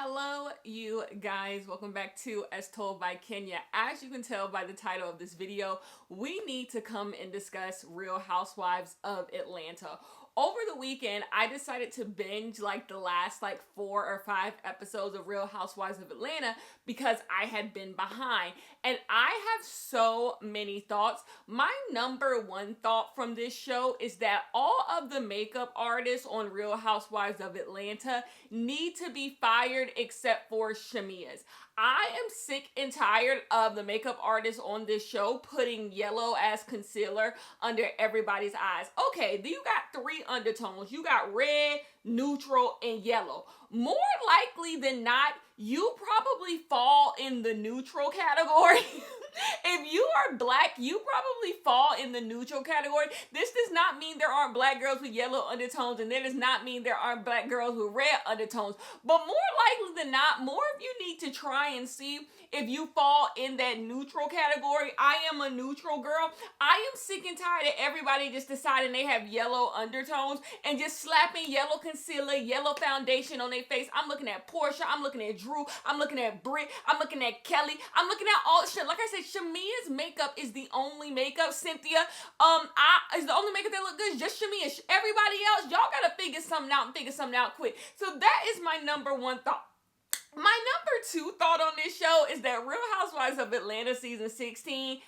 Hello, you guys. Welcome back to As Told by Kenya. As you can tell by the title of this video, we need to come and discuss Real Housewives of Atlanta. Over the weekend, I decided to binge the last 4 or 5 episodes of Real Housewives of Atlanta because I had been behind. And I have so many thoughts. My number one thought from this show is that all of the makeup artists on Real Housewives of Atlanta need to be fired except for Shamia's. I am sick and tired of the makeup artists on this show putting yellow as concealer under everybody's eyes. Okay, you got 3 undertones. You got red, neutral, and yellow. More likely than not, you probably fall in the neutral category. If you are black, you probably fall in the neutral category. This does not mean there aren't black girls with yellow undertones, and that does not mean there aren't black girls with red undertones. But more likely than not, more of you need to try and see if you fall in that neutral category. I am a neutral girl. I am sick and tired of everybody just deciding they have yellow undertones and just slapping yellow concealer, yellow foundation on their face. I'm looking at Porsha. I'm looking at Drew. I'm looking at Brit. I'm looking at Kelly. I'm looking at all shit. Like I said, Shamia's makeup is the only makeup. Cynthia, is the only makeup that look good. Just Shamia. Everybody else, y'all gotta figure something out and figure something out quick. So that is my number one thought. My number 2 thought on this show is that Real Housewives of Atlanta season 16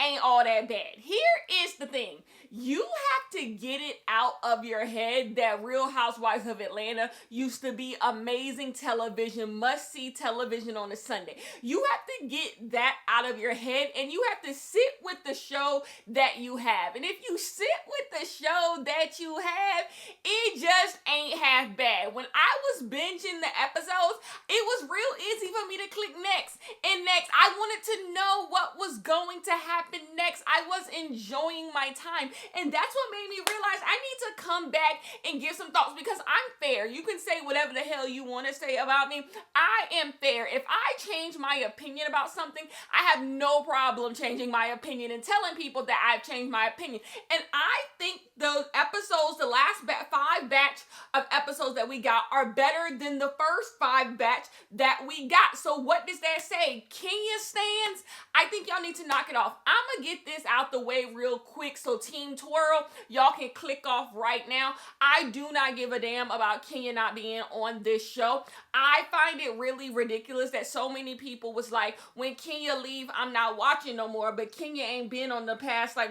ain't all that bad. Here is the thing. You have to get it out of your head that Real Housewives of Atlanta used to be amazing television, must-see television on a Sunday. You have to get that out of your head, and you have to sit with the show that you have. And if you sit with the show that you have, it just ain't half bad. When I was binging the episodes, it was real easy for me to click next and next. I wanted to know what was going to happen next. I was enjoying my time, and that's what made me realize I need to come back and give some thoughts because I'm fair. You can say whatever the hell you want to say about me. I am fair. If I change my opinion about something, I have no problem changing my opinion and telling people that I've changed my opinion. And I think the episodes, the last 5 batch of episodes that we got are better than the first 5 batch that we got. So what does that say? Kenya stands? I think y'all need to knock it off. I'm gonna get this out the way real quick so Team Twirl, y'all can click off right now. I do not give a damn about Kenya not being on this show. I find it really ridiculous that so many people was like, when Kenya leave, I'm not watching no more, but Kenya ain't been on the past 5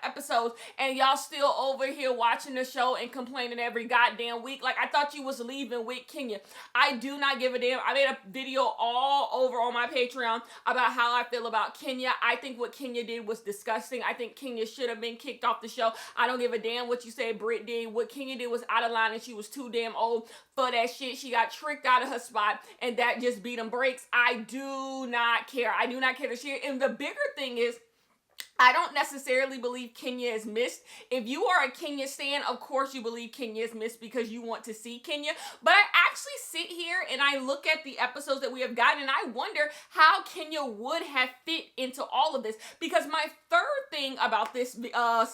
episodes, and y'all still over here watching the show and complaining every goddamn week. I thought you was leaving with Kenya. I do not give a damn. I made a video all over on my Patreon about how I feel about Kenya. I think what Kenya did was disgusting. I think Kenya should have been kicked off the show. I don't give a damn what you say Brit did. What Kenya did was out of line, and she was too damn old for that shit. She got tricked out of her spot, and that just beat them breaks. I do not care. I do not care to share. And the bigger thing is, I don't necessarily believe Kenya is missed. If you are a Kenya stan, of course you believe Kenya is missed because you want to see Kenya. But I actually sit here and I look at the episodes that we have gotten, and I wonder how Kenya would have fit into all of this. Because my third thing about this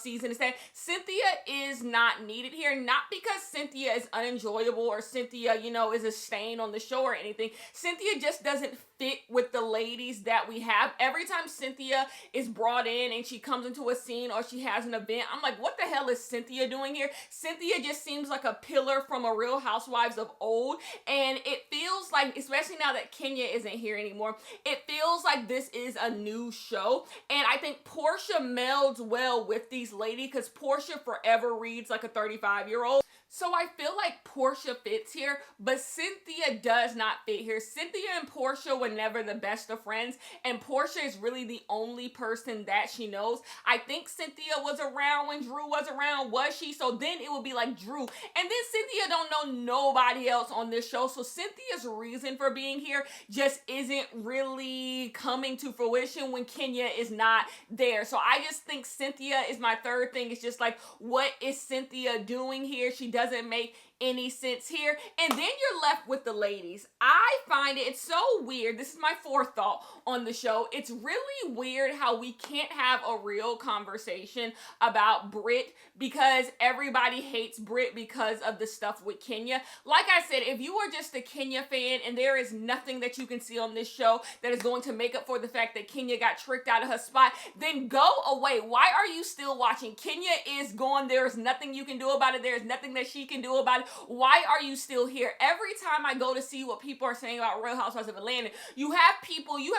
season is that Cynthia is not needed here. Not because Cynthia is unenjoyable or Cynthia, is a stain on the show or anything. Cynthia just doesn't fit with the ladies that we have. Every time Cynthia is brought in and she comes into a scene or she has an event, I'm like, what the hell is Cynthia doing here? Cynthia just seems like a pillar from a Real Housewives of old, and it feels like, especially now that Kenya isn't here anymore, it feels like this is a new show. And I think Porsha melds well with these ladies because Porsha forever reads like a 35-year-old. So I feel like Porsha fits here, but Cynthia does not fit here. Cynthia and Porsha were never the best of friends, and Porsha is really the only person that she knows. I think Cynthia was around when Drew was around, was she? So then it would be like Drew. And then Cynthia don't know nobody else on this show, so Cynthia's reason for being here just isn't really coming to fruition when Kenya is not there. So I just think Cynthia is my third thing. It's just what is Cynthia doing here? She doesn't make any sense here. And then you're left with the ladies. I find it's so weird. This is my fourth thought on the show. It's really weird how we can't have a real conversation about Brit because everybody hates Brit because of the stuff with Kenya. Like I said, if you are just a Kenya fan and there is nothing that you can see on this show that is going to make up for the fact that Kenya got tricked out of her spot, then go away. Why are you still watching? Kenya is gone. There is nothing you can do about it. There is nothing that she can do about it. Why are you still here? Every time I go to see what people are saying about Real Housewives of Atlanta, you have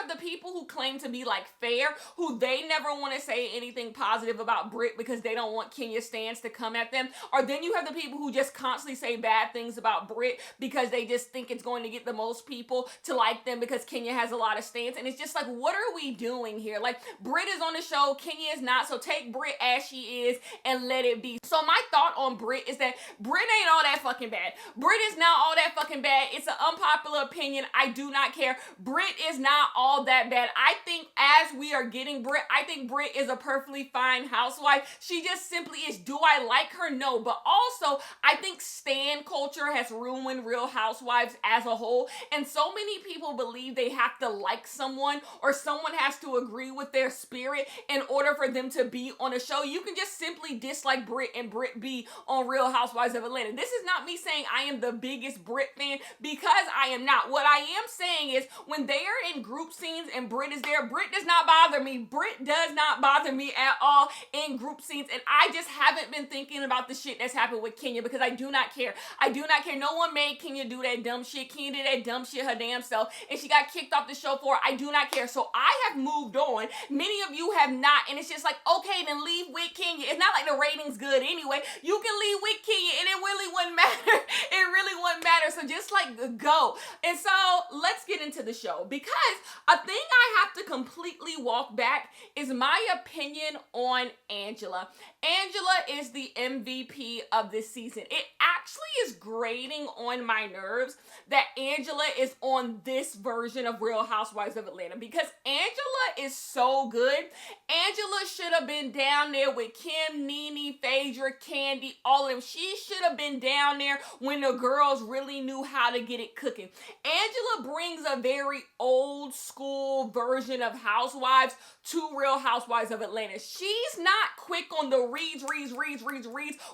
the people who claim to be like fair, who they never want to say anything positive about Brit because they don't want Kenya's stans to come at them. Or then you have the people who just constantly say bad things about Brit because they just think it's going to get the most people to like them because Kenya has a lot of stans. And it's just like, what are we doing here? Like, Brit is on the show, Kenya is not, so take Brit as she is and let it be. So my thought on Brit is that Brit ain't all that fucking bad. Brit is not all that fucking bad. It's an unpopular opinion. I do not care. Brit is not all that bad. I think as we are getting Brit, I think Brit is a perfectly fine housewife. She just simply is. Do I like her? No. But also, I think stan culture has ruined Real Housewives as a whole. And so many people believe they have to like someone or someone has to agree with their spirit in order for them to be on a show. You can just simply dislike Brit and Brit be on Real Housewives of Atlanta. This is not me saying I am the biggest Brit fan because I am not. What I am saying is when they are in group scenes and Brit is there, Brit does not bother me. Brit does not bother me at all in group scenes. And I just haven't been thinking about the shit that's happened with Kenya because I do not care. I do not care. No one made Kenya do that dumb shit. Kenya did that dumb shit her damn self and she got kicked off the show for it. I do not care. So I have moved on. Many of you have not. And it's just like, okay, then leave with Kenya. It's not like the rating's good anyway. You can leave with Kenya and it really wouldn't matter. It really wouldn't matter. So just like go. And so let's get into the show because a thing I have to completely walk back is my opinion on Angela. Angela is the MVP of this season. It actually is grating on my nerves that Angela is on this version of Real Housewives of Atlanta because Angela is so good. Angela should have been down there with Kim, Nene, Phaedra, Candy, all of them. She should have been down there when the girls really knew how to get it cooking. Angela brings a very old school version of Housewives to Real Housewives of Atlanta. She's not quick on the reads,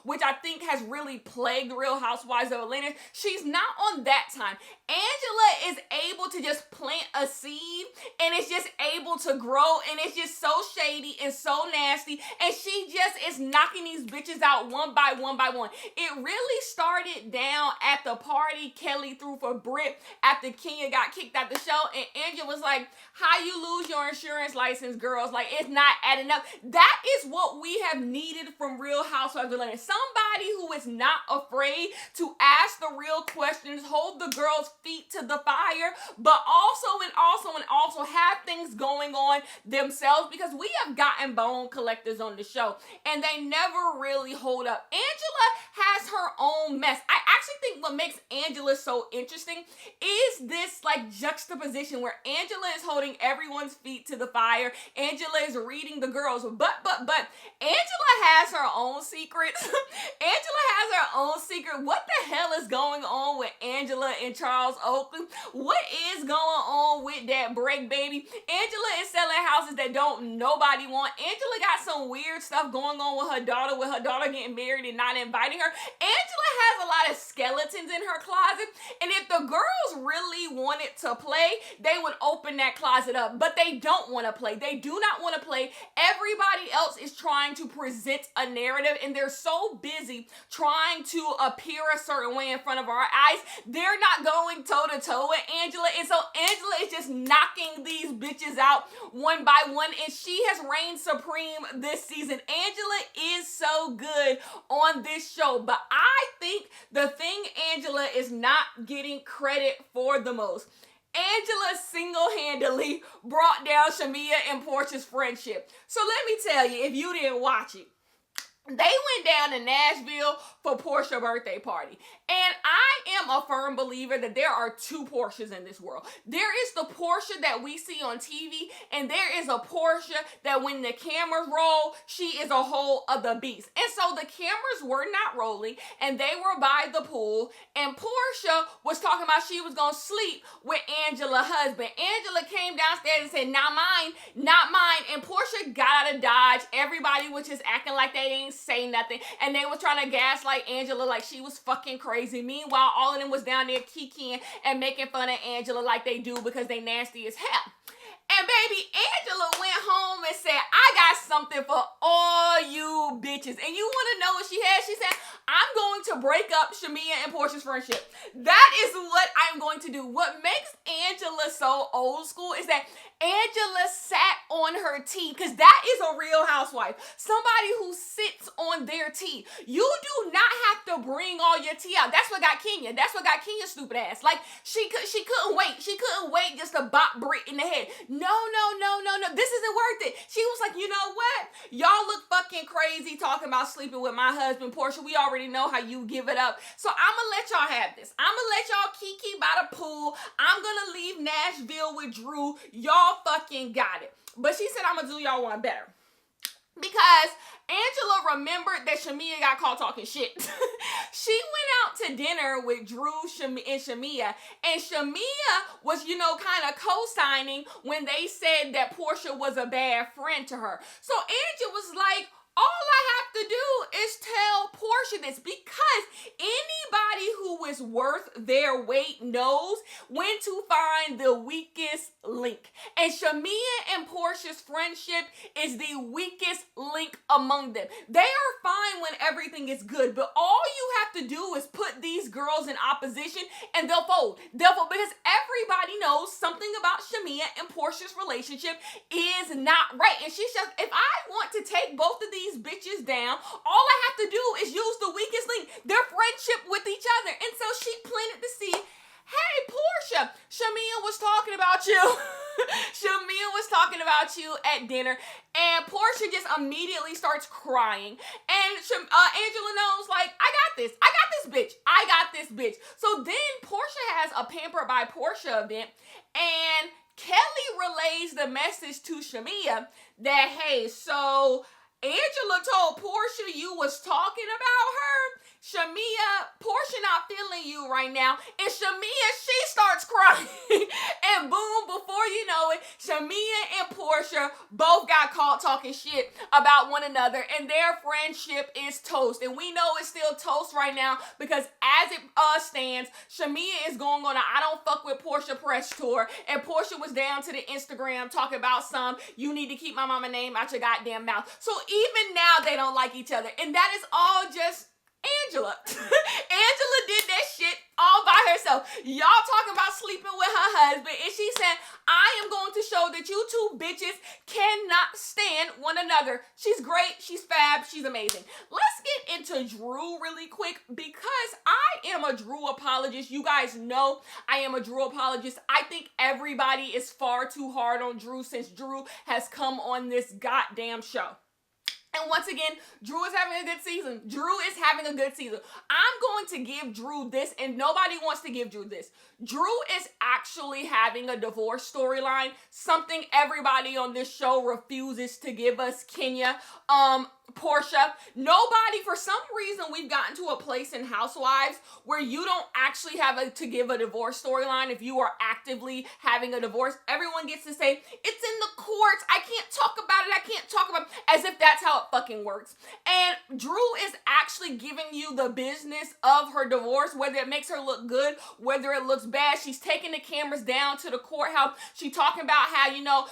which I think has really plagued Real Housewives of Atlanta. She's not on that time. Angela is able to just plant a seed and it's just able to grow and it's just so shady and so nasty and she just is knocking these bitches out one by one by one. It really started down at the party Kelly threw for Brit after Kenya got kicked out the show and Angela was like, how you lose your insurance license, girls? Like, it's not adding up. That is what we have needed from Real Housewives of Atlanta. Somebody who is not afraid to ask the real questions, hold the girls' feet to the fire, but also have things going on themselves because we have gotten bone collectors on the show and they never really hold up. Angela has her own mess. I actually think what makes Angela so interesting is this like juxtaposition where Angela is holding everyone's feet to the fire. Angela is reading the girls, but Angela has her own secrets. Angela has her own secret. What the hell is going on with Angela and Charles Oakley? What is going on with that break, baby? Angela is selling houses that don't nobody want. Angela got some weird stuff going on with her daughter getting married and not inviting her. Angela has a lot of skeletons in her closet, and if the girls really wanted to play, they would open that closet up, but they don't want to play. They do not want to play. Everybody else is trying to present a narrative, and they're so busy trying to appear a certain way in front of our eyes. They're not going toe-to-toe with Angela, and so Angela is just knocking these bitches out one by one, and she has reigned supreme this season. Angela is so good on this show, but I think the thing Angela is not getting credit for the most, Angela single-handedly brought down Shamia and Porsha's friendship. So let me tell you, if you didn't watch it, They went down to Nashville for Porsha's birthday party. And I am a firm believer that there are two Porshas in this world. There is the Porsha that we see on TV, and there is a Porsha that when the cameras roll, she is a whole other beast. And so the cameras were not rolling, and they were by the pool, and Porsha was talking about she was going to sleep with Angela's husband. Angela came downstairs and said, not mine, not mine. And Porsha got out of Dodge. Everybody was just acting like they didn't say nothing, and they were trying to gaslight Angela like she was fucking crazy. Meanwhile, all of them was down there kikiing and making fun of Angela like they do because they nasty as hell. And baby, Angela went home and said, I got something for all you bitches. And you want to know what she had? She said, I'm going to break up Shamia and Porsha's friendship. That is what I'm going to do. What makes Angela so old school is that Angela sat on her tea, because that is a real housewife. Somebody who sits on their tea. You do not have to bring all your tea out. That's what got Kenya. That's what got Kenya's stupid ass. Like, she couldn't wait. She couldn't wait just to bop Brit in the head. No. This isn't worth it. She was like, you know what? Y'all look fucking crazy talking about sleeping with my husband, Porsha. We already know how you give it up. So I'm going to let y'all have this. I'm going to let y'all kiki by the pool. I'm going to leave Nashville with Drew. Y'all fucking got it. But she said, I'm going to do y'all one better. Because Angela remembered that Shamia got caught talking shit. She went out to dinner with Drew and Shamia, and Shamia was, kind of co-signing when they said that Porsha was a bad friend to her. So Angela was like, all I have to do is tell Porsha this, because anybody who is worth their weight knows when to find the weakest link. And Shamia and Porsha's friendship is the weakest link among them. They are fine when everything is good, but all you have to do is put these girls in opposition and they'll fold. They'll fold because everybody knows something about Shamia and Porsha's relationship is not right. And she's just, if I want to take both of these bitches down, all I have to do is use the weakest link, their friendship with each other. And so she planted the seed. Hey, Porsha, Shamia was talking about you. Shamia was talking about you at dinner, and Porsha just immediately starts crying. And Angela knows, like, I got this bitch. I got this bitch. So then Porsha has a Pampered by Porsha event, and Kelly relays the message to Shamia that, hey, so Angela told Porsha you was talking about her. Shamia, Porsha not feeling you right now. And Shamia, she starts crying. And boom, before you know it, Shamia and Porsha both got caught talking shit about one another. And their friendship is toast. And we know it's still toast right now because as it stands, Shamia is going on a I don't fuck with Porsha press tour. And Porsha was down to the Instagram talking about you need to keep my mama name out your goddamn mouth. So even now they don't like each other. And that is all just Angela. Angela did that shit all by herself. Y'all talking about sleeping with her husband, and she said, I am going to show that you two bitches cannot stand one another. She's great, she's fab, she's amazing. Let's get into Drew really quick because I am a Drew apologist. You guys know I am a Drew apologist. I think everybody is far too hard on Drew since Drew has come on this goddamn show. And once again, Drew is having a good season. Drew is having a good season. I'm going to give Drew this, and nobody wants to give Drew this. Drew is actually having a divorce storyline, something everybody on this show refuses to give us. Kenya, Porsha, nobody, for some reason, we've gotten to a place in Housewives where you don't actually have to give a divorce storyline if you are actively having a divorce. Everyone gets to say, it's in the courts, I can't talk about it, I can't talk about it, as if that's how it fucking works. And Drew is actually giving you the business of her divorce, whether it makes her look good, whether it looks bad. She's taking the cameras down to the courthouse. She talking about how,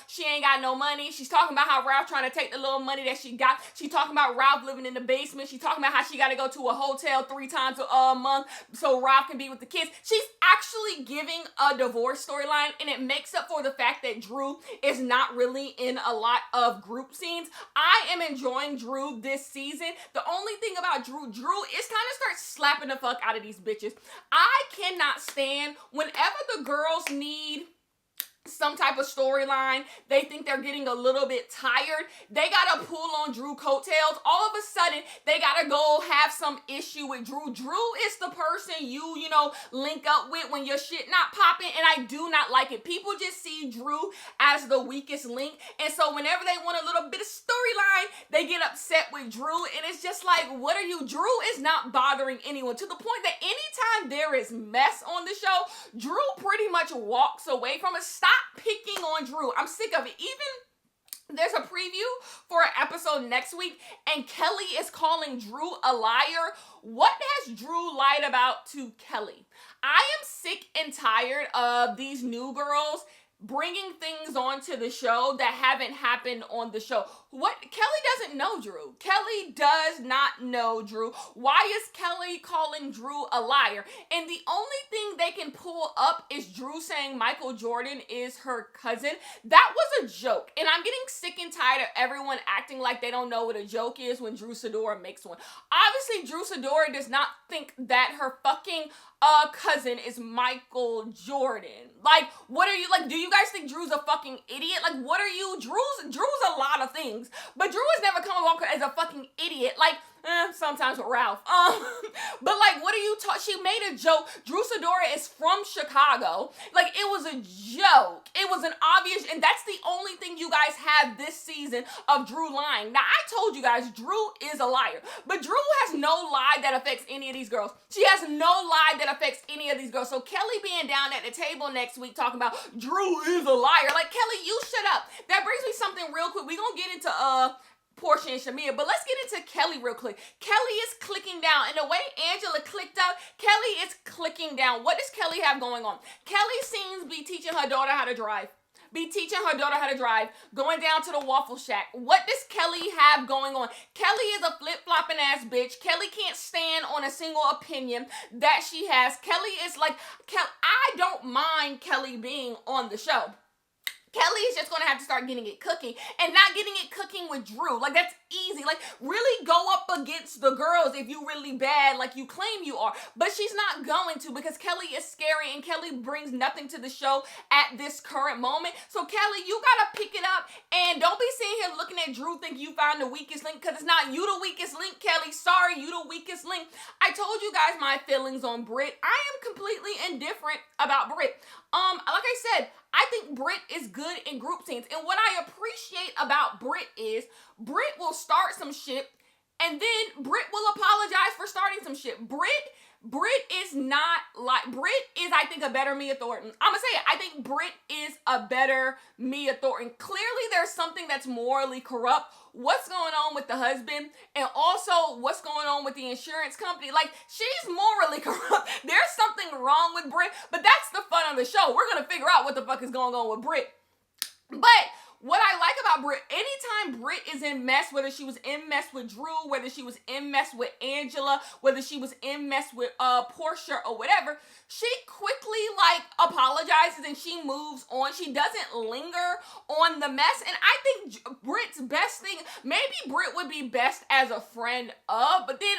she ain't got no money. She's talking about how Ralph trying to take the little money that she got. She talking about Ralph living in the basement. She talking about how she got to go to a hotel 3 times a month so Ralph can be with the kids. She's actually giving a divorce storyline, and it makes up for the fact that Drew is not really in a lot of group scenes. I am enjoying Drew this season. The only thing about Drew is kind of start slapping the fuck out of these bitches. I cannot stand whenever the girls need some type of storyline. They think they're getting a little bit tired. They gotta pull on Drew coattails. All of a sudden, they gotta go have some issue with Drew. Drew is the person you link up with when your shit not popping, and I do not like it. People just see Drew as the weakest link, and so whenever they want a little bit of storyline, they get upset with Drew, and it's just like, what are you? Drew is not bothering anyone, to the point that anytime there is mess on the show, Drew pretty much walks away from it. Stop picking on Drew. I'm sick of it. Even there's a preview for an episode next week, and Kelly is calling Drew a liar. What has Drew lied about to Kelly? I am sick and tired of these new girls bringing things onto the show that haven't happened on the show. Kelly doesn't know Drew. Kelly does not know Drew. Why is Kelly calling Drew a liar? And the only thing they can pull up is Drew saying Michael Jordan is her cousin. That was a joke. And I'm getting sick and tired of everyone acting like they don't know what a joke is when Drew Sidora makes one. Obviously, Drew Sidora does not think that her fucking cousin is Michael Jordan. Like, what are you, like, do you guys think Drew's a fucking idiot? Like, what are you? Drew's a lot of things, but Drew has never come along as a fucking idiot. Like, sometimes with Ralph. But like, what are you she made a joke. Drew Sidora is from Chicago. Like, it was a joke. It was an obvious, and that's the only thing you guys have this season of Drew lying. Now, I told you guys, Drew is a liar, but Drew has no lie that affects any of these girls. She has no lie that affects any of these girls. So Kelly being down at the table next week talking about Drew is a liar. Like, Kelly, you shut up. That brings me something real quick. We're gonna get into Porsha and Shamia, but let's get into Kelly real quick. Kelly is clicking down, and the way Angela clicked up, Kelly is clicking down. What does Kelly have going on? Kelly seems be teaching her daughter how to drive. Going down to the Waffle Shack. What does Kelly have going on? Kelly is a flip-flopping ass bitch. Kelly can't stand on a single opinion that she has. Kelly is like, I don't mind Kelly being on the show. Kelly is just going to have to start getting it cooking, and not getting it cooking with Drew. Like, that's easy. Like, really go up against the girls if you really bad like you claim you are. But she's not going to, because Kelly is scary, and Kelly brings nothing to the show at this current moment. So, Kelly, you got to pick it up, and don't be sitting here looking at Drew think you found the weakest link, because it's not you the weakest link, Kelly. Sorry, you the weakest link. I told you guys my feelings on Brit. I am completely indifferent about Brit. Like I said, I think Brit is good in group scenes. And what I appreciate about Brit is Brit will start some shit, and then Brit will apologize for starting some shit. Brit is not like, Brit is, I think, a better Mia Thornton. I'm gonna say it. I think Brit is a better Mia Thornton. Clearly, there's something that's morally corrupt. What's going on with the husband, and also what's going on with the insurance company. Like, she's morally corrupt. There's something wrong with Brit, but that's the fun of the show. We're gonna figure out what the fuck is going on with Brit. But what I like about Brit, anytime Brit is in mess, whether she was in mess with Drew, whether she was in mess with Angela, whether she was in mess with Porsha or whatever, she quickly like apologizes and she moves on. She doesn't linger on the mess. And I think Brit's best thing, maybe Brit would be best as a friend of, but then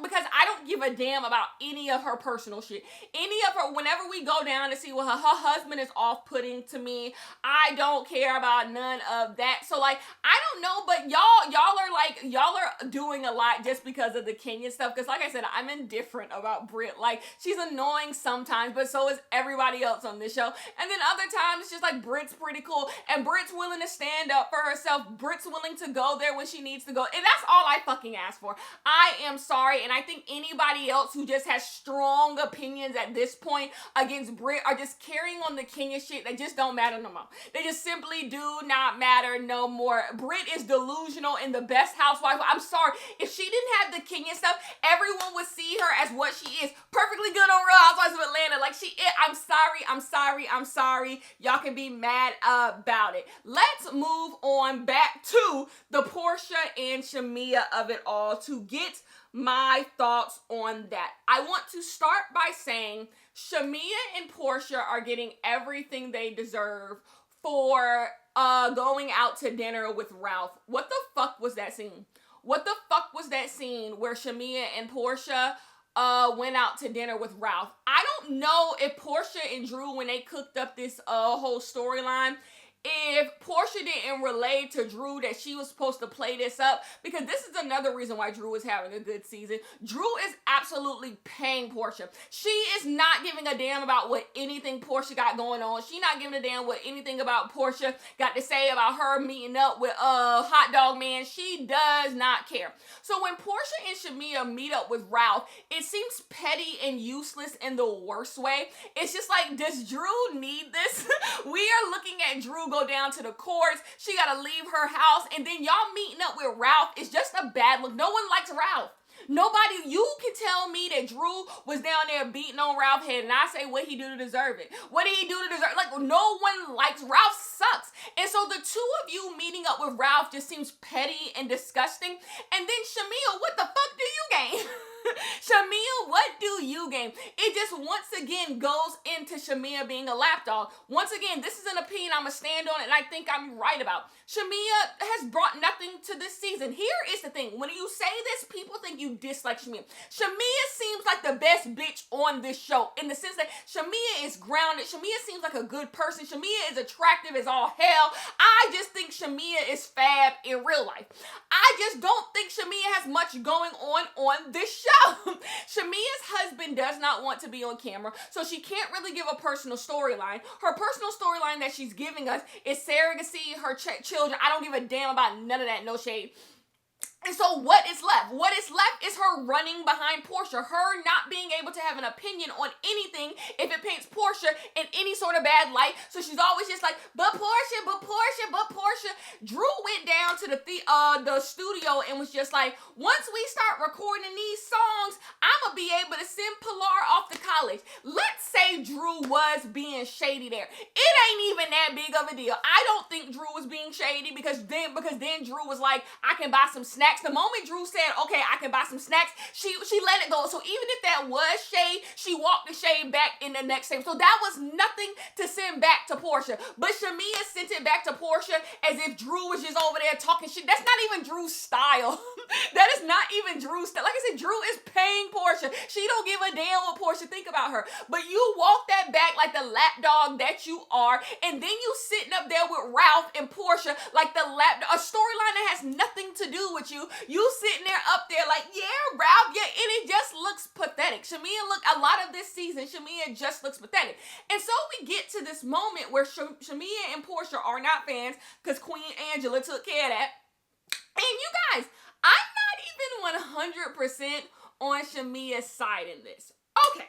because I don't give a damn about any of her personal shit. Any of her, whenever we go down to see what her husband is off-putting to me, I don't care about none of that. So like, I don't know, but y'all are doing a lot just because of the Kenya stuff. Because like I said, I'm indifferent about Brit. Like, she's annoying sometimes, but so is everybody else on this show. And then other times it's just like Brit's pretty cool, and Brit's willing to stand up for herself. Brit's willing to go there when she needs to go, and that's all I fucking ask for. I am sorry, and I think anybody else who just has strong opinions at this point against Brit are just carrying on the Kenya shit that just don't matter no more. They just simply do not matter no more. Brit is delusional and the best housewife. I'm sorry. If she didn't have the Kenya stuff, everyone would see her as what she is. Perfectly good on Real Housewives of Atlanta. Like, she is. I'm sorry. Y'all can be mad about it. Let's move on back to the Porsha and Shamia of it all to get my thoughts on that. I want to start by saying Shamia and Porsha are getting everything they deserve for going out to dinner with Ralph. What the fuck was that scene? What the fuck was that scene where Shamia and Porsha went out to dinner with Ralph. I don't know if Porsha and Drew, when they cooked up this whole storyline, if Porsha didn't relay to Drew that she was supposed to play this up, because this is another reason why Drew is having a good season. Drew is absolutely paying Porsha. She is not giving a damn about what anything Porsha got going on. She not giving a damn what anything about Porsha got to say about her meeting up with Hot Dog Man. She does not care. So when Porsha and Shamia meet up with Ralph, it seems petty and useless in the worst way. It's just like, does Drew need this? We are looking at Drew go down to the courts. She gotta leave her house, and then y'all meeting up with Ralph is just a bad look. No one likes Ralph. Nobody, you can tell me that Drew was down there beating on Ralph's head, and I say, what he do to deserve it? What did he do to deserve it? Like, no one likes Ralph. Sucks. And so the two of you meeting up with Ralph just seems petty and disgusting. And then Shamia, what the fuck do you gain? Shamia, what do you gain? It just once again goes into Shamia being a lapdog. Once again, this is an opinion I'm going to stand on, and I think I'm right about. Shamia has brought nothing to this season. Here is the thing. When you say this, people think you dislike Shamia. Shamia seems like the best bitch on this show, in the sense that Shamia is grounded. Shamia seems like a good person. Shamia is attractive as all hell. I just think Shamia is fab in real life. I just don't think Shamia has much going on this show. Shamia's husband does not want to be on camera, so she can't really give a personal storyline. Her personal storyline that she's giving us is surrogacy, her children. I don't give a damn about none of that, no shade. And so what is left? What is left is her running behind Porsha, her not being able to have an opinion on anything if it paints Porsha in any sort of bad light. So she's always just like, but Porsha, but Porsha, but Porsha. Drew went down to the studio and was just like, once we start recording these songs, I'm going to be able to send Pilar off to college. Let's say Drew was being shady there. It ain't even that big of a deal. I don't think Drew was being shady because then Drew was like, I can buy some snacks. The moment Drew said, okay, I can buy some snacks, she let it go. So even if that was shade, she walked the shade back in the next time. So that was nothing to send back to Porsha. But Shamia sent it back to Porsha as if Drew was just over there talking shit. That's not even Drew's style. That is not even Drew's style. Like I said, Drew is paying Porsha. She don't give a damn what Porsha think about her. But you walk that back like the lapdog that you are, and then you sitting up there with Ralph and Porsha like the lapdog. A storyline that has nothing to do with you. You sitting there up there like, yeah, Ralph, yeah, and it just looks pathetic. A lot of this season, Shamia just looks pathetic. And so we get to this moment where Shamia and Porsha are not fans because Queen Angela took care of that. And you guys, I'm not even 100% on Shamia's side in this. Okay,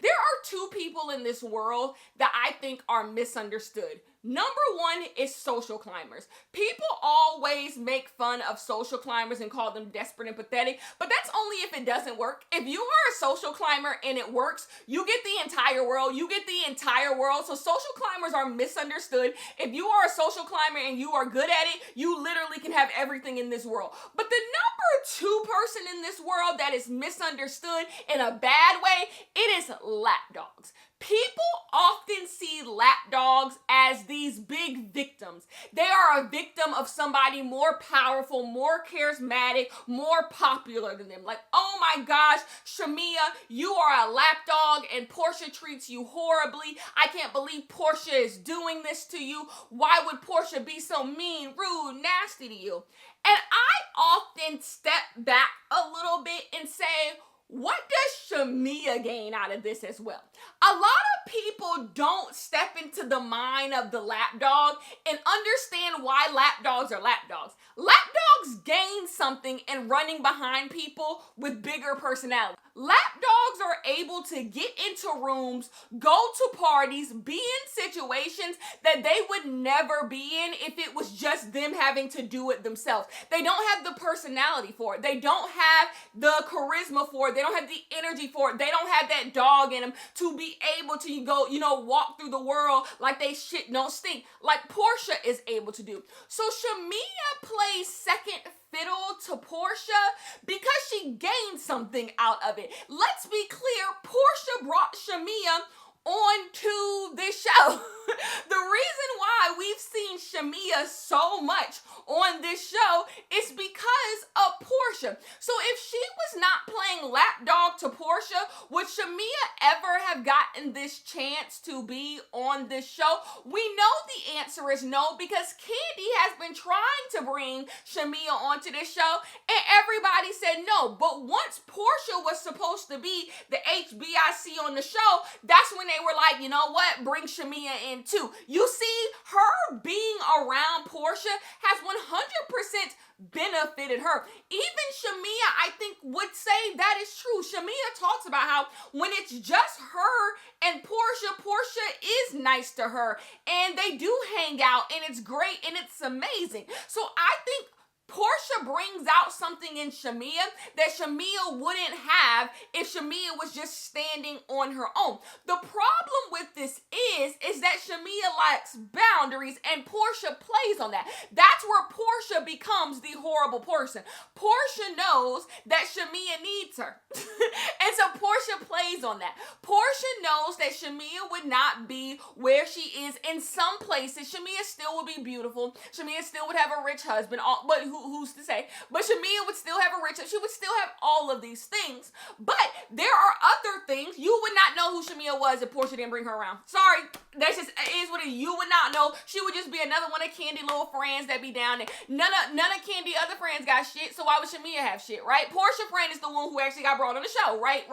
there are two people in this world that I think are misunderstood. Number one is social climbers. People always make fun of social climbers and call them desperate and pathetic, but that's only if it doesn't work. If you are a social climber and it works, you get the entire world. You get the entire world. So social climbers are misunderstood. If you are a social climber and you are good at it, you literally can have everything in this world. But the number two person in this world that is misunderstood in a bad way, it is lapdogs. People often see lapdogs as these big victims. They are a victim of somebody more powerful, more charismatic, more popular than them. Like, oh my gosh, Shamia, you are a lapdog and Porsha treats you horribly. I can't believe Porsha is doing this to you. Why would Porsha be so mean, rude, nasty to you? And I often step back a little bit and say, what does Shamia gain out of this as well? A lot of people don't step into the mind of the lapdog and understand why lapdogs are lapdogs. Lapdogs gain something in running behind people with bigger personality. Lapdogs are able to get into rooms, go to parties, be in situations that they would never be in if it was just them having to do it themselves. They don't have the personality for it. They don't have the charisma for it. They don't have the energy for it. They don't have that dog in them to be able to go, walk through the world like they shit don't stink, like Porsha is able to do. So Shamia plays second fiddle to Porsha because she gained something out of it. Let's be clear, Porsha brought Shamia onto this show. The reason why we've seen Shamia so much on this show is because of Porsha. Porsha. So if she was not playing lapdog to Porsha, would Shamia ever have gotten this chance to be on this show? We know the answer is no, because Kandi has been trying to bring Shamia onto this show and everybody said no. But once Porsha was supposed to be the HBIC on the show, that's when they were like, you know what, bring Shamia in too. You see, her being around Porsha has 100% benefited her. Even Shamia, I think, would say that is true. Shamia talks about how when it's just her and Porsha is nice to her and they do hang out and it's great and it's amazing. So I think Porsha brings out something in Shamia that Shamia wouldn't have if Shamia was just standing on her own. The problem with this is that Shamia lacks boundaries and Porsha plays on that. That's where Porsha becomes the horrible person. Porsha knows that Shamia needs her. And so Porsha plays on that. Porsha knows that Shamia would not be where she is in some places. Shamia still would be beautiful. Shamia still would have a rich husband, but who's to say? But Shamia would still have a rich, she would still have all of these things. But there are other things. You would not know who Shamia was if Porsha didn't bring her around. Sorry, that's just is what it is. You would not know. She would just be another one of Kandi little friends that be down there. None of Kandi other friends got shit, so why would Shamia have shit, right? Porsha friend is the one who actually got brought on the show, right?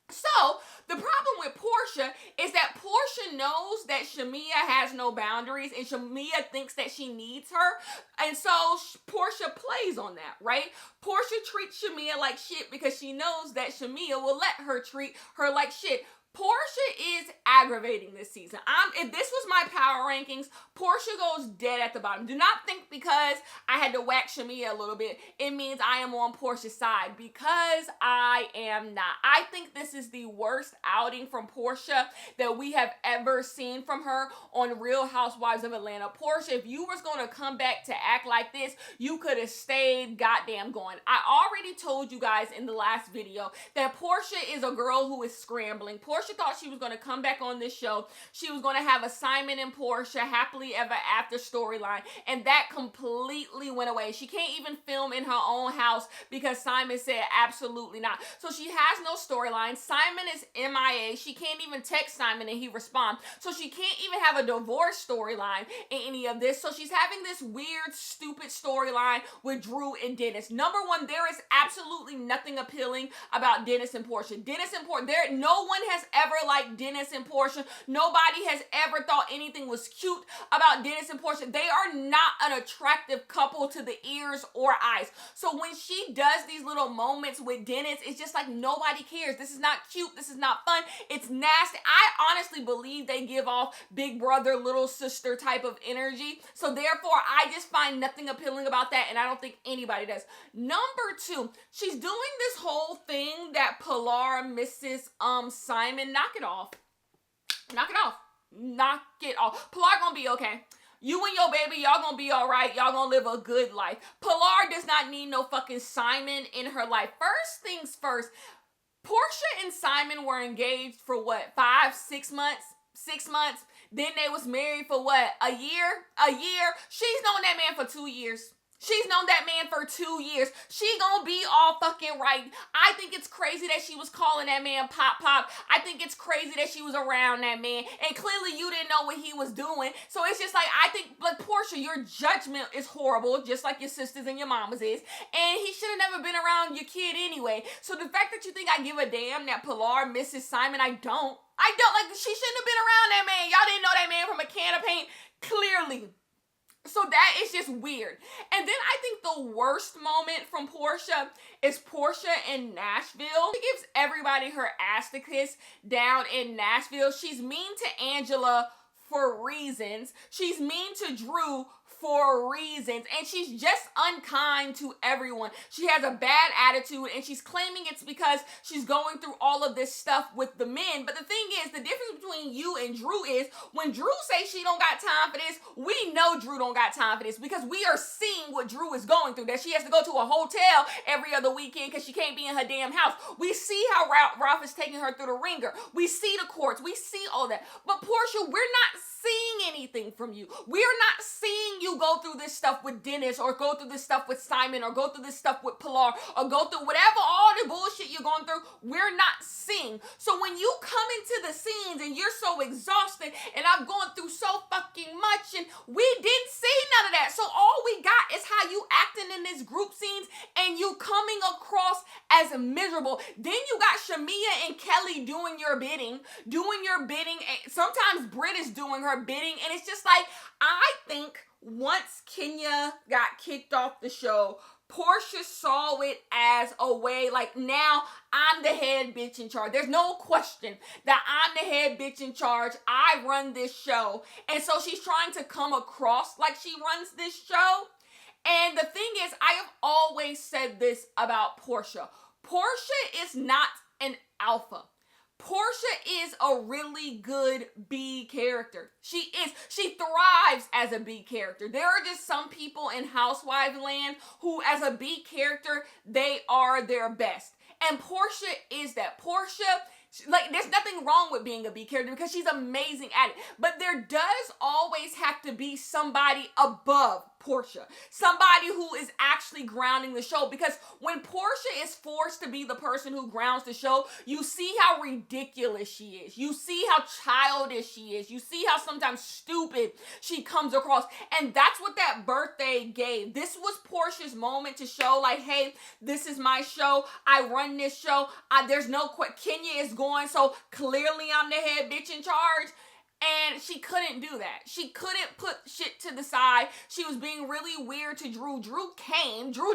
So, the problem with Porsha is that Porsha knows that Shamia has no boundaries and Shamia thinks that she needs her. And so, Porsha plays on that, right? Porsha treats Shamia like shit because she knows that Shamia will let her treat her like shit. Porsha is aggravating this season. If this was my power rankings, Porsha goes dead at the bottom. Do not think because I had to whack Shamia a little bit, it means I am on Porsha's side, because I am not. I think this is the worst outing from Porsha that we have ever seen from her on Real Housewives of Atlanta. Porsha, if you was going to come back to act like this, you could have stayed goddamn going. I already told you guys in the last video that Porsha is a girl who is scrambling. Porsha thought she was going to come back on this show. She was going to have a Simon and Porsha happily ever after storyline, and that completely went away. She can't even film in her own house because Simon said absolutely not. So she has no storyline. Simon is MIA. She can't even text Simon and he responds. So she can't even have a divorce storyline in any of this. So she's having this weird, stupid storyline with Drew and Dennis. Number one, there is absolutely nothing appealing about Dennis and Porsha. No one has ever liked Dennis and Porsha. Nobody has ever thought anything was cute about Dennis and Porsha. They are not an attractive couple to the ears or eyes. So when she does these little moments with Dennis, it's just like nobody cares. This is not cute. This is not fun. It's nasty. I honestly believe they give off big brother, little sister type of energy. So therefore, I just find nothing appealing about that, and I don't think anybody does. Number two, she's doing this whole thing that Pilar misses Simon. Knock it off. Pilar gonna be okay. You and your baby, y'all gonna be all right. Y'all gonna live a good life. Pilar does not need no fucking Simon in her life. First things first, Porsha and Simon were engaged for what, 5-6 months? 6 months. Then they was married for what, a year? She's known that man for 2 years. She's known that man for 2 years. She gonna be all fucking right. I think it's crazy that she was calling that man Pop. I think it's crazy that she was around that man. And clearly you didn't know what he was doing. So it's just like, I think, like, Porsha, your judgment is horrible, just like your sisters and your mamas is. And he should have never been around your kid anyway. So the fact that you think I give a damn that Pilar misses Simon, I don't. Like, she shouldn't have been around that man. Y'all didn't know that man from a can of paint, clearly. So that is just weird. And then I think the worst moment from Porsha is Porsha in Nashville. She gives everybody her ass to kiss down in Nashville. She's mean to Angela for reasons. She's mean to Drew for reasons, and she's just unkind to everyone. She has a bad attitude, and she's claiming it's because she's going through all of this stuff with the men. But the thing is, the difference between you and Drew is when Drew says she don't got time for this, we know Drew don't got time for this because we are seeing what Drew is going through, that she has to go to a hotel every other weekend because she can't be in her damn house. We see how Ralph is taking her through the ringer. We see the courts. We see all that. But Porsha, we're not seeing anything. anything from you. We are not seeing you go through this stuff with Dennis, or go through this stuff with Simon, or go through this stuff with Pilar, or go through whatever, all the bullshit you're going through. We're not seeing. So when you come into the scenes and you're so exhausted, and I've gone through so fucking much, and we didn't see none of that. So all we got is how you acting in this group scenes, and you coming across as miserable. Then you got Shamia and Kelly doing your bidding. And sometimes Brit is doing her bidding, and it's just like, I think once Kenya got kicked off the show, Porsha saw it as a way, like, now I'm the head bitch in charge. There's no question that I'm the head bitch in charge. I run this show. And so she's trying to come across like she runs this show. And the thing is, I have always said this about Porsha. Porsha is not an alpha. Porsha is a really good B character. She thrives as a B character. There are just some people in Housewives land who, as a B character, they are their best. And Porsha is that. Porsha, like, there's nothing wrong with being a B character because she's amazing at it. But there does always have to be somebody above Porsha. Somebody who is actually grounding the show. Because when Porsha is forced to be the person who grounds the show, you see how ridiculous she is. You see how childish she is. You see how sometimes stupid she comes across. And that's what that birthday gave. This was Porsha's moment to show, like, hey, this is my show. I run this show. There's no Kenya is going, so clearly I'm the head bitch in charge. And she couldn't do that. She couldn't put shit to the side. She was being really weird to Drew. Drew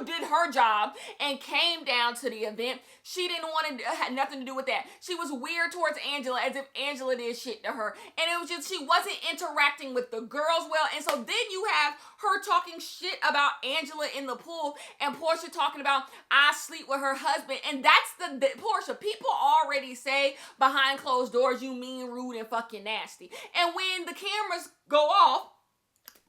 did her job and came down to the event. She didn't want to, had nothing to do with that. She was weird towards Angela, as if Angela did shit to her. And it was just, she wasn't interacting with the girls well. And so then you have her talking shit about Angela in the pool, and Porsha talking about, I sleep with her husband. And that's the Porsha. People already say behind closed doors, you mean, rude, and fucking nasty. And when the cameras go off,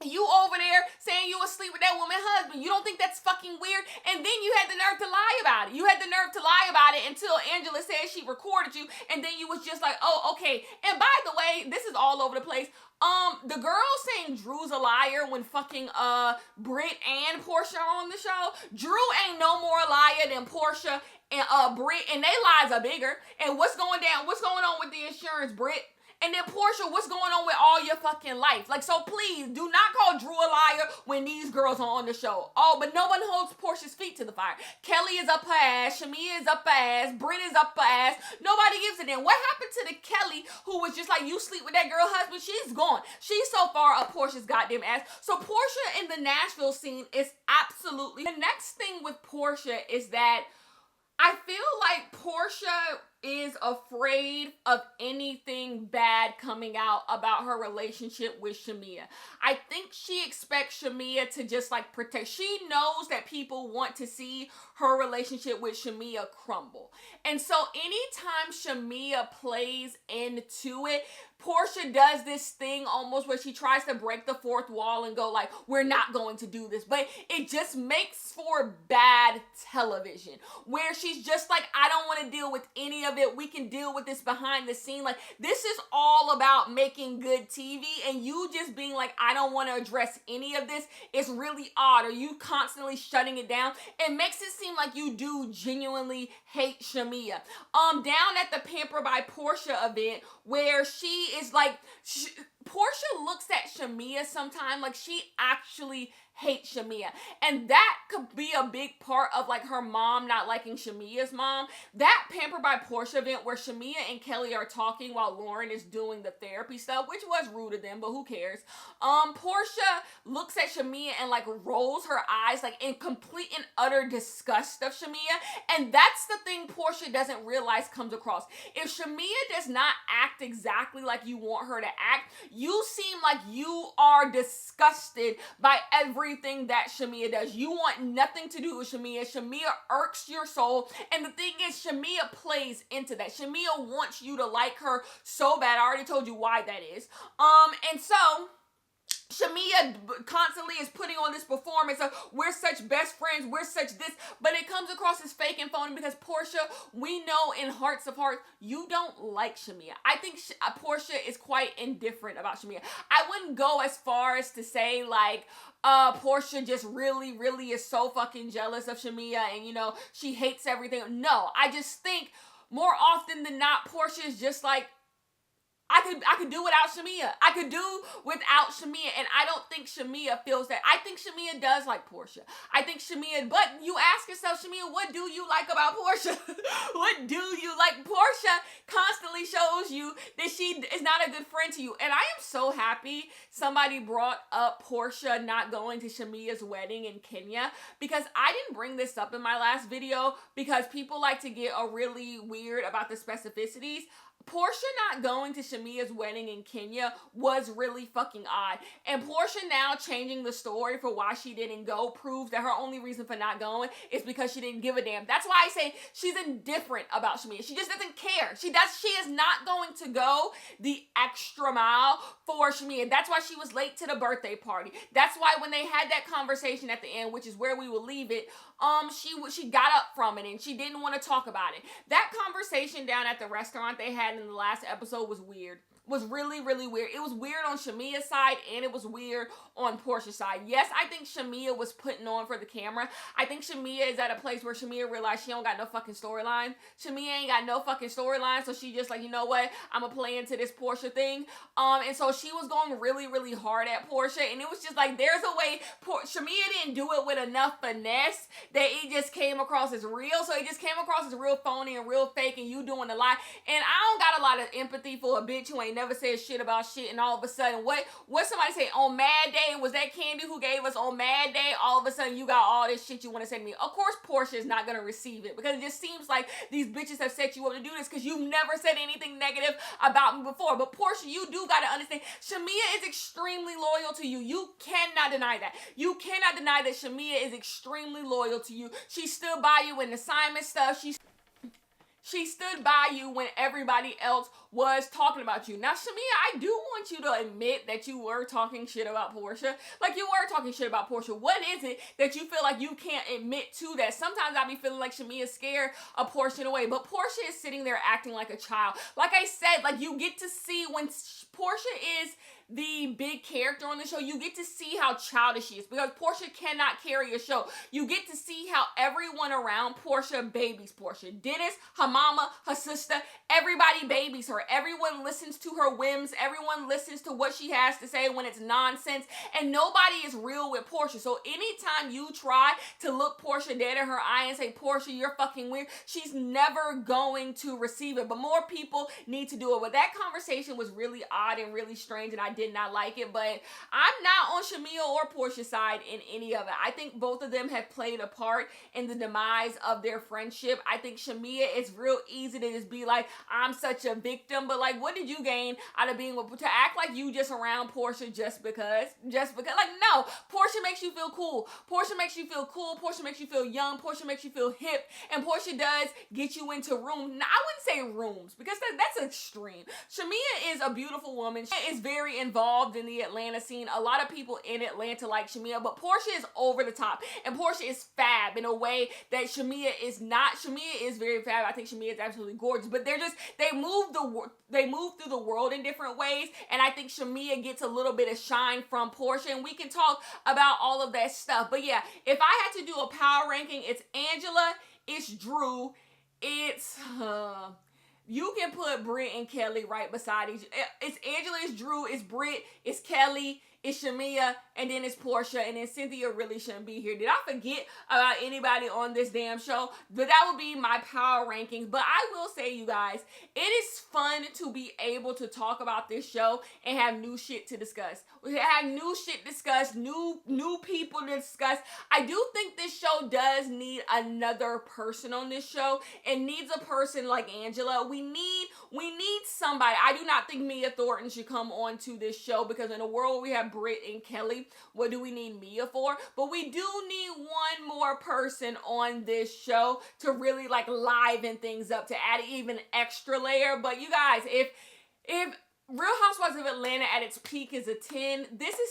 you over there saying you asleep with that woman's husband. You don't think that's fucking weird? And then you had the nerve to lie about it. You had the nerve to lie about it until Angela said she recorded you. And then you was just like, oh, okay. And by the way, this is all over the place. The girl saying Drew's a liar when fucking Brit and Porsha are on the show. Drew ain't no more a liar than Porsha and Brit, and they lies are bigger. And what's going down? What's going on with the insurance, Brit? And then Porsha, what's going on with all your fucking life? Like, so please, do not call Drew a liar when these girls are on the show. Oh, but no one holds Porsha's feet to the fire. Kelly is up her ass. Shamia is up her ass. Brit is up her ass. Nobody gives a damn. What happened to the Kelly who was just like, you sleep with that girl husband? She's gone. She's so far up Porsha's goddamn ass. So Porsha in the Nashville scene is absolutely... The next thing with Porsha is that I feel like Porsha is afraid of anything bad coming out about her relationship with Shamia. I think she expects Shamia to just like protect. She knows that people want to see her relationship with Shamia crumble. And so anytime Shamia plays into it, Porsha does this thing almost where she tries to break the fourth wall and go like, we're not going to do this. But it just makes for bad television where she's just like, I don't want to deal with any of it. We can deal with this behind the scene. Like, this is all about making good TV, and you just being like, I don't want to address any of this. It's really odd. Or you constantly shutting it down. It makes it seem like you do genuinely hate Shamia. Down at the Pamper by Porsha event where she is like, Porsha looks at Shamia sometimes like she actually hates Shamia. And that could be a big part of like her mom not liking Shamia's mom. That Pamper by Porsha event where Shamia and Kelly are talking while Lauren is doing the therapy stuff, which was rude of them, but who cares? Porsha looks at Shamia and like rolls her eyes like in complete and utter disgust of Shamia. And that's the thing Porsha doesn't realize comes across. If Shamia does not act exactly like you want her to act, you seem like you are disgusted by everything that Shamia does. You want nothing to do with Shamia. Shamia irks your soul. And the thing is, Shamia plays into that. Shamia wants you to like her so bad. I already told you why that is. And so Shamia constantly is putting on this performance of we're such best friends, we're such this, but it comes across as fake and phony because Porsha, we know in hearts of hearts, you don't like Shamia. I think Porsha is quite indifferent about Shamia. I wouldn't go as far as to say like, Porsha just really is so fucking jealous of Shamia and, you know, she hates everything. No, I just think more often than not, Porsha is just like, I could do without Shamia. I could do without Shamia, and I don't think Shamia feels that. I think Shamia does like Porsha. I think Shamia, but you ask yourself, Shamia, what do you like about Porsha? What do you like? Porsha constantly shows you that she is not a good friend to you, and I am so happy somebody brought up Porsha not going to Shamia's wedding in Kenya, because I didn't bring this up in my last video because people like to get really weird about the specificities. Porsha not going to Shamia's wedding in Kenya was really fucking odd. And Porsha now changing the story for why she didn't go proves that her only reason for not going is because she didn't give a damn. That's why I say she's indifferent about Shamia. She just doesn't care. She is not going to go the extra mile for Shamia. That's why she was late to the birthday party. That's why when they had that conversation at the end, which is where we will leave it, she got up from it and she didn't want to talk about it. That conversation down at the restaurant they had in the last episode was weird. Was really weird. It was weird on Shamia's side and it was weird on Porsha's side. Yes, I think Shamia was putting on for the camera. I think Shamia is at a place where Shamia realized she don't got no fucking storyline. Shamia ain't got no fucking storyline, so she just like, you know what? I'm gonna play into this Porsha thing. And so she was going really hard at Porsha, and it was just like, there's a way. Shamia didn't do it with enough finesse that it just came across as real. So it just came across as real phony and real fake, and you doing a lot. And I don't got a lot of empathy for a bitch who ain't never said shit about shit, and all of a sudden, what somebody say on Mad Day? Was that Candy who gave us on Mad Day? All of a sudden, you got all this shit you want to say to me. Of course, Porsha is not gonna receive it because it just seems like these bitches have set you up to do this because you've never said anything negative about me before. But Porsha, you do gotta understand, Shamia is extremely loyal to you. You cannot deny that. You cannot deny that Shamia is extremely loyal to you. She stood by you in assignment stuff. She stood by you when everybody else was talking about you. Now, Shamia, I do want you to admit that you were talking shit about Porsha. Like, you were talking shit about Porsha. What is it that you feel like you can't admit to that? Sometimes I be feeling like Shamia's scared of Porsha in a way, but Porsha is sitting there acting like a child. Like I said, like, you get to see when Porsha is the big character on the show, you get to see how childish she is because Porsha cannot carry a show. You get to see how everyone around Porsha babies Porsha. Dennis, her mama, her sister, everybody babies her. Everyone listens to her whims. Everyone listens to what she has to say when it's nonsense. And nobody is real with Porsha. So anytime you try to look Porsha dead in her eye and say, Porsha, you're fucking weird, she's never going to receive it. But more people need to do it. But that conversation was really odd and really strange, and I did not like it. But I'm not on Shamia or Porsha's side in any of it. I think both of them have played a part in the demise of their friendship. I think Shamia, it's real easy to just be like, I'm such a victim, but like, what did you gain out of being with, to act like you just around Porsha just because, like, no, Porsha makes you feel cool. Porsha makes you feel cool. Porsha makes you feel young. Porsha makes you feel hip, and Porsha does get you into rooms. Now, I wouldn't say rooms because that's extreme. Shamia is a beautiful woman. She is very involved in the Atlanta scene. A lot of people in Atlanta like Shamia, but Porsha is over the top, and Porsha is fab in a way that Shamia is not. Shamia is very fab. I think Shamia is absolutely gorgeous, but they move through the world in different ways, and I think Shamia gets a little bit of shine from Porsha, and we can talk about all of that stuff. But yeah, if I had to do a power ranking, it's Angela, it's Drew, it's you can put Brit and Kelly right beside each. It's Angela, it's Drew, it's Brit, it's Kelly, it's Shamia, and then it's Porsha, and then Cynthia really shouldn't be here. Did I forget about anybody on this damn show? But that would be my power rankings. But I will say, you guys, it is fun to be able to talk about this show and have new shit to discuss. We have new shit discussed, new people to discuss. I do think this show does need another person on this show. It needs a person like Angela. We need somebody. I do not think Mia Thornton should come on to this show because in a world where we have Brit and Kelly, what do we need Mia for? But we do need one more person on this show to really like liven things up, to add even extra layer. But you guys, if Real Housewives of Atlanta at its peak is a 10. This is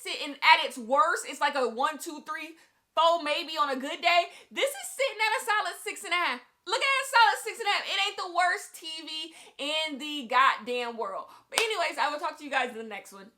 sitting at its worst. It's like a 1, 2, 3, 4 maybe on a good day. This is sitting at a solid 6.5. Look at a solid 6.5. It ain't the worst TV in the goddamn world. But anyways, I will talk to you guys in the next one.